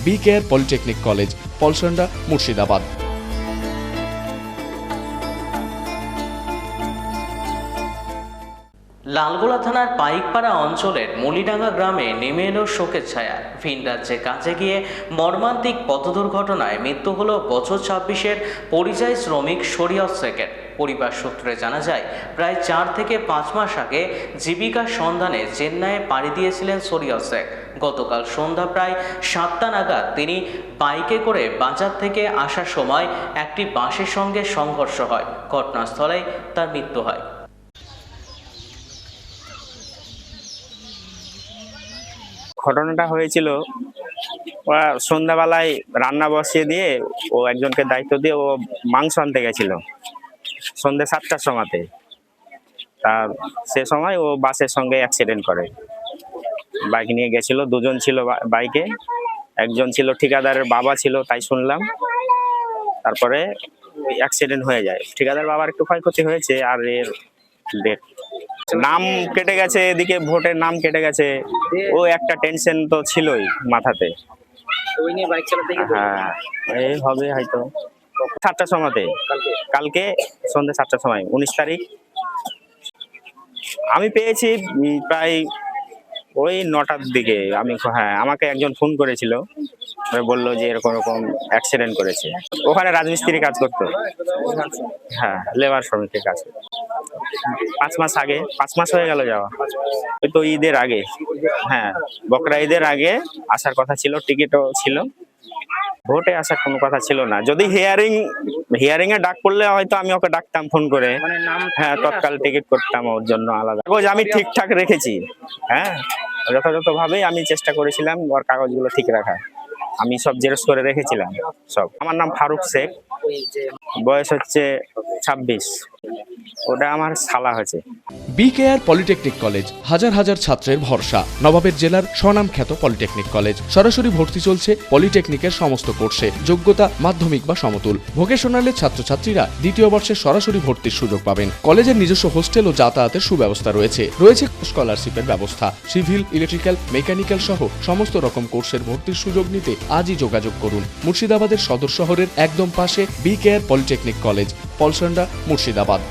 B care polytechnic college, Palsanda, Murshidabad. Lalgola থানার পাইকপাড়া অঞ্চলের মলিডাঙ্গা গ্রামে নেমে এলো শোকের ছায়া। ভিন রাজ্যে কাজে গিয়ে মর্মান্তিক পথ দুর্ঘটনায় মৃত্যু হলো বছর 26-এর পরিযায়ী শ্রমিক শরিয়ত শেখের। পরিবার সূত্রে জানা যায়, প্রায় 4 থেকে 5 মাস আগে জীবিকার সন্ধানে চেন্নাইয়ে পাড়ি দিয়েছিলেন শরিয়ত শেখ। গতকাল সন্ধ্যা প্রায় 7টা নাগাদ তিনি বাইকে করে বাজার থেকে আসার সময় একটি বাসের সঙ্গে সংঘর্ষ হয়। ঘটনাস্থলেই তার মৃত্যু হয়। ঘটনাটা হয়েছিল, ওরা সন্ধ্যাবেলায় রান্না বসিয়ে দিয়ে ও একজনকে দায়িত্ব দিয়ে ও মাংস আনতে গেছিল সন্ধ্যে 7টার সময়তে। তার সে সময় ও বাসের সঙ্গে অ্যাক্সিডেন্ট করে। বাইক নিয়ে গেছিল, দুজন ছিল বাইকে, একজন ছিল ঠিকাদারের বাবা ছিল তাই শুনলাম। তারপরে অ্যাক্সিডেন্ট হয়ে যায়। ঠিকাদার বাবার একটু ক্ষয়ক্ষতি হয়েছে, আর এর ডেট নাম কেটে গেছে, এদিকে ভোটের নাম কেটে গেছে। ও একটা টেনশন তো ছিলই মাথাতে। হ্যাঁ, এই হবে হয়তো 7টার সময়তে, কালকে সন্ধ্যে 7টার সময়, 19 তারিখ। আমি পেয়েছি প্রায় ওই 9টার দিকে। আমাকে একজন ফোন করেছিল, বললো যে এরকম এরকম অ্যাক্সিডেন্ট করেছে। ওখানে রাজমিস্ত্রি কাজ করতো। হ্যাঁ, লেবার শ্রমিকের কাজ। 5 মাস আগে, 5 মাস হয়ে গেল যাওয়া। ওই তো ঈদের আগে, হ্যাঁ বকরা ঈদের আগে আসার কথা ছিল, টিকিটও ছিল। ভোটে আসার কোনো কথা ছিল না। যদি হিয়ারিং এ ডাক পড়লে হয়তো আমি ওকে ডাকতাম ফোন করে, হ্যাঁ তৎকাল টিকিট করতাম ওর জন্য আলাদা। কাগজ আমি ঠিকঠাক রেখেছি, হ্যাঁ যথাযথভাবেই আমি চেষ্টা করেছিলাম ওর কাগজগুলো ঠিক রাখা। আমি সব জেরক্স করে রেখেছিলাম সব। আমার নাম ফারুক শেখ, বয়স হচ্ছে 26। ওটা আমার শালা হয়েছে। বি কেয়ার পলিটেকনিক কলেজ, হাজার হাজার ছাত্রের ভরসা। নবাবের জেলার স্বনামখ্যাত পলিটেকনিক কলেজ। সরাসরি ভর্তি চলছে পলিটেকনিকের সমস্ত কোর্সে। যোগ্যতা মাধ্যমিক বা সমতুল। ভোকেশনালের ছাত্রছাত্রীরা 2য় বর্ষে সরাসরি ভর্তির সুযোগ পাবেন। কলেজের নিজস্ব হোস্টেল ও যাতায়াতের সুব্যবস্থা রয়েছে। স্কলারশিপের ব্যবস্থা। সিভিল, ইলেকট্রিক্যাল, মেকানিক্যাল সহ সমস্ত রকম কোর্সের ভর্তির সুযোগ নিতে আজই যোগাযোগ করুন। মুর্শিদাবাদের সদর শহরের একদম পাশে be care polytechnic college, Palsanda, Murshidabad.